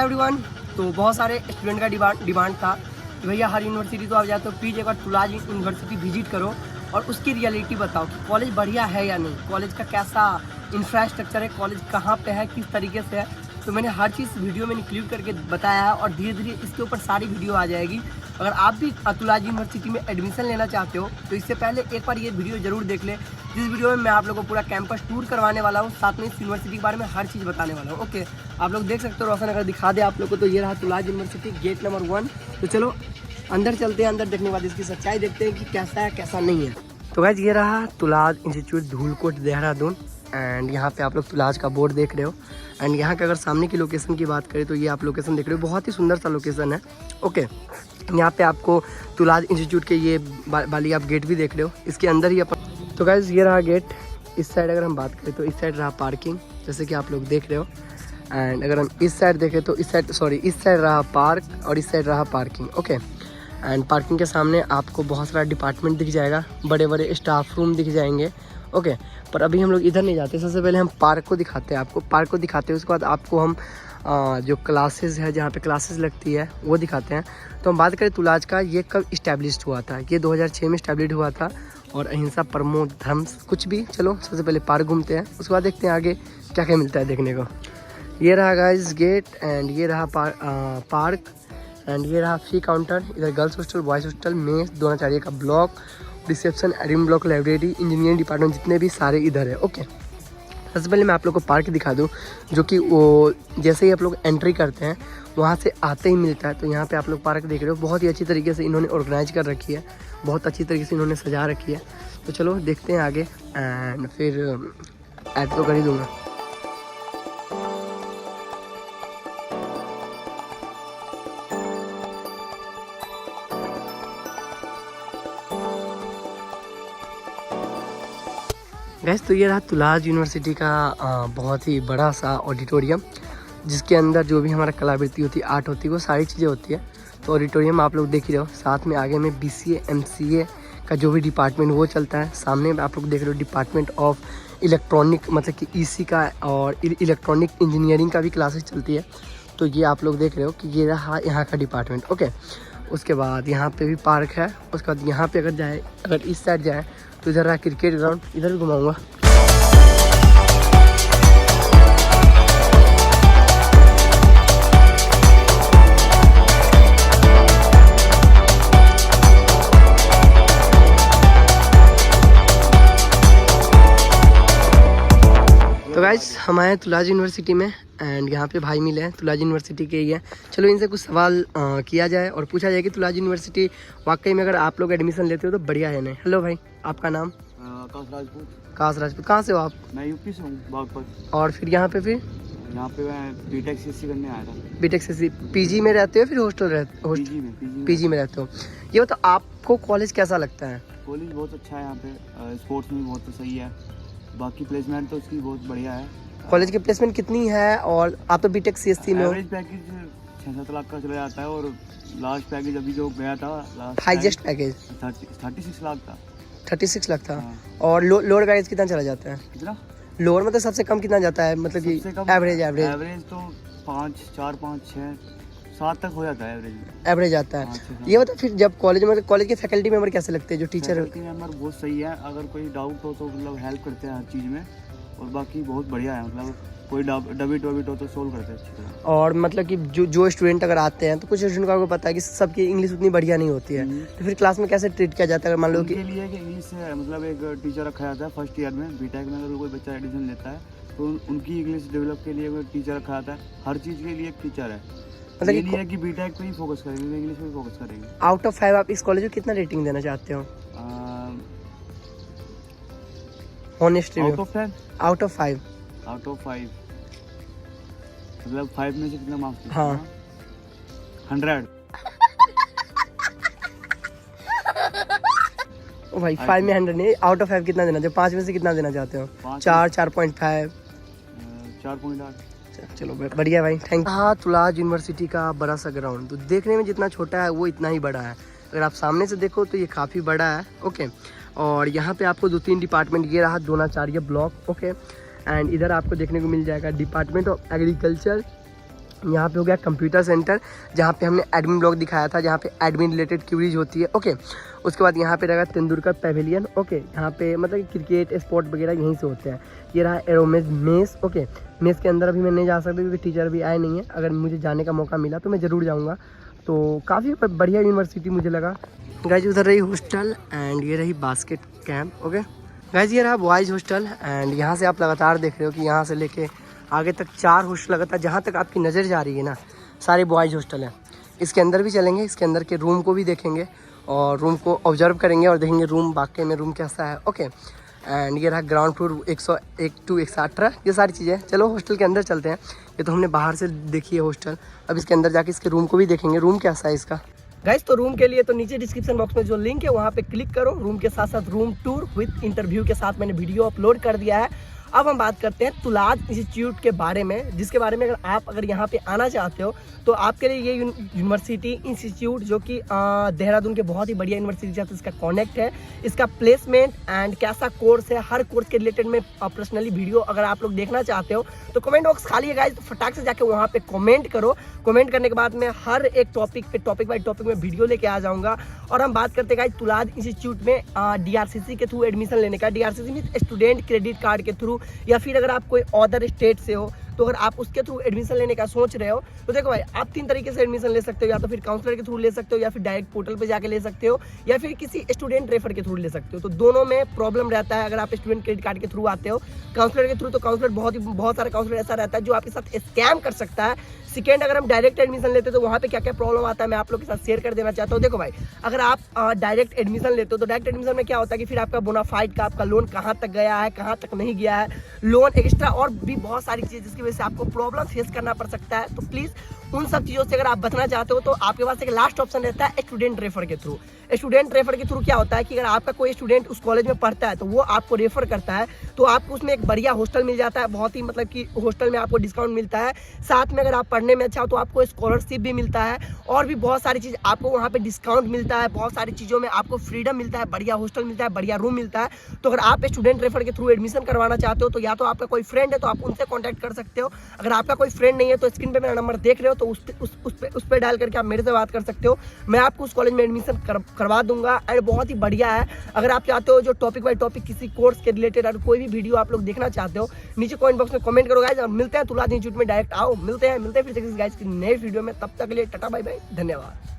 Everyone, तो बहुत सारे स्टूडेंट का डिमांड था कि भैया हर यूनिवर्सिटी तो आप जाते हो, प्लीज़ एक बार तुलाज यूनिवर्सिटी विजिट करो और उसकी रियलिटी बताओ कि कॉलेज बढ़िया है या नहीं, कॉलेज का कैसा इंफ्रास्ट्रक्चर है, कॉलेज कहाँ पे है, किस तरीके से है। तो मैंने हर चीज़ वीडियो में इंक्लूड करके बताया है और धीरे धीरे इसके ऊपर सारी वीडियो आ जाएगी। अगर आप भी तुलाज यूनिवर्सिटी में एडमिशन लेना चाहते हो तो इससे पहले एक बार ये वीडियो ज़रूर देख लें, जिस वीडियो में मैं आप लोगों को पूरा कैंपस टूर करवाने वाला हूँ, साथ में इस यूनिवर्सिटी के बारे में हर चीज़ बताने वाला हूँ। ओके, आप लोग देख सकते हो, रोशन अगर दिखा दे आप लोग को, तो ये रहा तुलाज यूनिवर्सिटी गेट नंबर 1। तो चलो अंदर चलते हैं, अंदर देखने के बाद इसकी सच्चाई देखते हैं कि कैसा है कैसा नहीं है। तो गाइस ये रहा तुलाज इंस्टीट्यूट धूलकोट देहरादून, एंड यहाँ पे आप लोग तुलाज का बोर्ड देख रहे हो। एंड यहाँ के अगर सामने की लोकेशन की बात करें तो ये आप लोकेशन देख रहे हो, बहुत ही सुंदर सा लोकेशन है। ओके, यहाँ पे आपको तुलाज इंस्टीट्यूट के ये वाली आप गेट भी देख रहे हो, इसके अंदर ही अपन। तो गाइस ये रहा गेट। इस साइड अगर हम बात करें तो इस साइड रहा पार्किंग, जैसे कि आप लोग देख रहे हो। एंड अगर हम इस साइड देखें तो इस साइड रहा पार्क और इस साइड रहा पार्किंग। ओके, एंड पार्किंग के सामने आपको बहुत सारा डिपार्टमेंट दिख जाएगा, बड़े बड़े स्टाफ रूम दिख जाएंगे। ओके, पर अभी हम लोग इधर नहीं जाते, सबसे पहले हम पार्क को दिखाते हैं आपको। पार्क को दिखाते हैं, उसके बाद आपको हम जो क्लासेस है, जहाँ पे क्लासेस लगती है, वो दिखाते हैं। तो हम बात करें तुलाज का, ये कब इस्टेब्लिश्ड हुआ था? ये 2006 में इस्टेब्लिश हुआ था, और अहिंसा परमो धर्म कुछ भी। चलो सबसे पहले पार्क घूमते हैं, उसके बाद देखते हैं आगे क्या क्या मिलता है देखने को। ये रहा गाइस गेट, एंड ये रहा पार्क, एंड ये रहा फी काउंटर। इधर girls hostel, boys hostel, mess, Dronacharya का block, reception, admin block, library, engineering department, जितने भी सारे इधर है। ओके, सबसे पहले मैं आप लोग को पार्क दिखा दूं, जो कि वो जैसे ही आप लोग एंट्री करते हैं वहाँ से आते ही मिलता है। तो यहाँ पे आप लोग पार्क देख रहे हो, बहुत ही अच्छी तरीके से इन्होंने ऑर्गेनाइज कर रखी है, बहुत अच्छी तरीके से इन्होंने सजा रखी है। तो चलो देखते हैं आगे, एंड फिर ऐड तो कर ही दूँगा। गैस तो ये रहा तुलाज यूनिवर्सिटी का बहुत ही बड़ा सा ऑडिटोरियम, जिसके अंदर जो भी हमारा कलाकृति होती है, आर्ट होती है, वो सारी चीज़ें होती है। तो ऑडिटोरियम आप लोग देख ही रहे हो, साथ में आगे में BCA MCA का जो भी डिपार्टमेंट वो चलता है। सामने में आप लोग देख रहे हो डिपार्टमेंट ऑफ इलेक्ट्रॉनिक, मतलब कि EC का और इलेक्ट्रॉनिक इंजीनियरिंग का भी क्लासेस चलती है। तो ये आप लोग देख रहे हो कि ये रहा यहाँ का डिपार्टमेंट। ओके, उसके बाद यहाँ पे भी पार्क है। उसके बाद यहाँ पे अगर इस साइड जाए तो इधर रहा क्रिकेट ग्राउंड, इधर भी घुमाऊँगा। तो गाइस हम आए तुलाज यूनिवर्सिटी में, एंड यहाँ पे भाई मिले हैं, तुलाज यूनिवर्सिटी के ही है। चलो इनसे कुछ सवाल किया जाए और पूछा जाए कि तुलाज यूनिवर्सिटी वाकई में अगर आप लोग एडमिशन लेते हो तो बढ़िया है नहीं। हेलो भाई, आपका नाम? काश राजपूत। कहाँ से हो आप? मैं यूपी से हूँ, बागपत। और फिर यहाँ पे यहाँ पे मैं बीटेक CSC करने आया था। बीटेक CSC PG में रहते हो फिर हॉस्टल PG में रहते हो? ये तो आपको कॉलेज कैसा लगता है? कॉलेज बहुत अच्छा है, यहाँ पे स्पोर्ट्स में बहुत सही है, बाकी प्लेसमेंट तो उसकी बहुत बढ़िया है। कॉलेज की प्लेसमेंट कितनी है? और आप तो बीटेक CSC में हो। एवरेज पैकेज 6-7 लाख का चला जाता है, और लास्ट पैकेज अभी जो गया था, हाईएस्ट पैकेज 36 लाख था। 36 लाख था। हाँ। और लोअर पैकेज कितना चला जाता है? कितना? लोअर मतलब सबसे कम कितना जाता है, मतलब कि एवरेज तो 4, 5, 6, 7 तक हो जाता है एवरेज आता है। ये मतलब फिर जब कॉलेज के फैकल्टी मेंबर कैसे लगते हैं, जो टीचर? फैकल्टी मेंबर बहुत सही है, अगर कोई डाउट हो तो मतलब हेल्प करते हैं हर चीज़ में, और बाकी बहुत बढ़िया है, मतलब कोई डबिट हो तो सोल्व करते हैं अच्छी तरह। और मतलब कि जो स्टूडेंट अगर आते हैं तो कुछ स्टूडेंट को आपको पता है कि सबकी इंग्लिश उतनी बढ़िया नहीं होती है, तो फिर क्लास में कैसे ट्रीट किया जाता है? मान लो कि लिए कि इंग्लिश से मतलब एक टीचर रखा जाता है फर्स्ट ईयर में, बीटेक में अगर कोई बच्चा एडमिशन लेता है तो उनकी इंग्लिश डेवलप के लिए कोई टीचर रखा जाता है, हर चीज़ के लिए एक टीचर है। मतलब ये नहीं है कि बीटेक पे ही फोकस करेंगे, इंग्लिश पे ही फोकस करेंगे। आउट ऑफ 5 आप इस कॉलेज को कितना रेटिंग देना चाहते हो? Honest review. आउट ऑफ 5 मतलब 5 में से कितना मार्क्स? हाँ 100। ओ भाई 5 में 100 नहीं, आउट ऑफ 5 कितना देना चाहते हो? 5 में से कितना देना चाहते हो? 4, 4.5, 4.8। चलो बढ़िया भाई, थैंक यू। हाँ, तुलाज यूनिवर्सिटी का बड़ा सा ग्राउंड, तो देखने में जितना छोटा है वो इतना ही बड़ा है। अगर आप सामने से देखो तो ये काफ़ी बड़ा है। ओके, और यहाँ पे आपको 2-3 डिपार्टमेंट, ये रहा द्रोणाचार्य ब्लॉक। ओके, एंड इधर आपको देखने को मिल जाएगा डिपार्टमेंट ऑफ एग्रीकल्चर, यहाँ पे हो गया कंप्यूटर सेंटर, जहाँ पे हमने एडमिन ब्लॉग दिखाया था, जहाँ पे एडमिन रिलेटेड क्यूरीज होती है। ओके, उसके बाद यहाँ पे रहेगा तेंदुलकर पेविलियन। ओके, यहाँ पे मतलब क्रिकेट स्पोर्ट वगैरह यहीं से होते हैं। ये रहा एरोमेज मेस। ओके, मेस के अंदर अभी मैं नहीं जा सकता क्योंकि टीचर अभी आए नहीं है। अगर मुझे जाने का मौका मिला तो मैं ज़रूर जाऊँगा। तो काफ़ी बढ़िया यूनिवर्सिटी मुझे लगा। गाइज उधर रही हॉस्टल एंड ये रही बास्केट कैंप। ओके गाइज, ये रहा बॉयज़ हॉस्टल एंड यहाँ से आप लगातार देख रहे हो कि यहाँ से लेके आगे तक 4 हॉस्टल लगातार, जहाँ तक आपकी नज़र जा रही है ना, सारे बॉयज़ हॉस्टल हैं। इसके अंदर भी चलेंगे, इसके अंदर के रूम को भी देखेंगे और रूम को ऑब्जर्व करेंगे और देखेंगे रूम वाकई में रूम कैसा है। ओके, एंड ये रहा ग्राउंड फ्लोर 101 to 118, ये सारी चीज़ें। चलो हॉस्टल के अंदर चलते हैं। ये तो हमने बाहर से देखी है हॉस्टल, अब इसके अंदर जाके इसके रूम को भी देखेंगे, रूम कैसा है इसका। गाइस, तो रूम के लिए तो नीचे डिस्क्रिप्शन बॉक्स में जो लिंक है वहाँ पे क्लिक करो। रूम के साथ साथ रूम टूर विद इंटरव्यू के साथ मैंने वीडियो अपलोड कर दिया है। अब हम बात करते हैं तुलाज इंस्टीट्यूट के बारे में, जिसके बारे में अगर यहाँ पे आना चाहते हो तो आपके लिए ये यूनिवर्सिटी इंस्टीट्यूट जो कि देहरादून के बहुत ही बढ़िया यूनिवर्सिटी के साथ इसका कनेक्ट है। इसका प्लेसमेंट एंड कैसा कोर्स है, हर कोर्स के रिलेटेड में पर्सनली वीडियो अगर आप लोग देखना चाहते हो तो कमेंट बॉक्स खाली है गाइस, तो फटाक से जाके वहाँ पे कमेंट करो। कमेंट करने के बाद मैं हर एक टॉपिक पे टॉपिक बाई टॉपिक में वीडियो लेके आ जाऊँगा। और हम बात करते हैं गाइस तुलाज इंस्टीट्यूट में DRCC के थ्रू एडमिशन लेने का। DRCC में स्टूडेंट क्रेडिट कार्ड के थ्रू, या फिर अगर आप कोई अदर स्टेट से हो तो अगर आप उसके थ्रू एडमिशन लेने का सोच रहे हो तो देखो भाई, आप 3 तरीके से एडमिशन ले सकते हो। या तो फिर काउंसलर के थ्रू ले सकते हो, या फिर डायरेक्ट पोर्टल पे जाके ले सकते हो, या फिर किसी स्टूडेंट रेफर के थ्रू ले सकते हो। तो दोनों में प्रॉब्लम रहता है। अगर आप स्टूडेंट क्रेडिट कार्ड के थ्रू आते हो, काउंसलर के थ्रू, तो काउंसलर बहुत सारा काउंसलर ऐसा रहता है जो आपके साथ स्कैम कर सकता है। सेकेंड, अगर हम डायरेक्ट एडमिशन लेते हैं तो वहाँ पे क्या क्या प्रॉब्लम आता है मैं आप लोग के साथ शेयर कर देना चाहता हूँ। देखो भाई, अगर आप डायरेक्ट एडमिशन लेते हो तो डायरेक्ट एडमिशन में क्या होता है कि फिर आपका बोनाफाइड का आपका लोन कहाँ तक गया है, कहाँ तक नहीं गया है, लोन एक्स्ट्रा और भी बहुत सारी चीज़ें जिसकी वजह से आपको प्रॉब्लम फेस करना पड़ सकता है। तो प्लीज़ उन सब चीज़ों से अगर आप बचना चाहते हो तो आपके पास एक लास्ट ऑप्शन रहता है स्टूडेंट रेफर के थ्रू। स्टूडेंट रेफर के थ्रू क्या होता है कि अगर आपका कोई स्टूडेंट उस कॉलेज में पढ़ता है तो वो आपको रेफर करता है, तो आपको उसमें एक बढ़िया हॉस्टल मिल जाता है। बहुत ही मतलब कि हॉस्टल में आपको डिस्काउंट मिलता है, साथ में अगर आप पढ़ने में अच्छा हो तो आपको स्कॉलरशिप भी मिलता है और भी बहुत सारी चीज़ आपको वहाँ पे डिस्काउंट मिलता है। बहुत सारी चीज़ों में आपको फ्रीडम मिलता है, बढ़िया हॉस्टल मिलता है, बढ़िया रूम मिलता है। तो अगर आप स्टूडेंट रेफर के थ्रू एडमिशन करवाना चाहते हो तो या तो आपका कोई फ्रेंड है तो आप उनसे कॉन्टैक्ट कर सकते हो। अगर आपका कोई फ्रेंड नहीं है तो स्क्रीन पर मेरा नंबर देख रहे हो तो उस पर डायल करके आप मेरे से बात कर सकते हो। मैं आपको उस कॉलेज में एडमिशन करवा दूंगा एंड बहुत ही बढ़िया है। अगर आप चाहते हो जो टॉपिक बाय टॉपिक किसी कोर्स के रिलेटेड और कोई भी वीडियो आप लोग देखना चाहते हो, नीचे कमेंट बॉक्स में कमेंट करो गाइस। और मिलते हैं तुलाज इंस्टीट्यूट में, डायरेक्ट आओ, मिलते हैं फिर गाइस की नेक्स्ट वीडियो में। तब तक के लिए टाटा बाय बाय, धन्यवाद।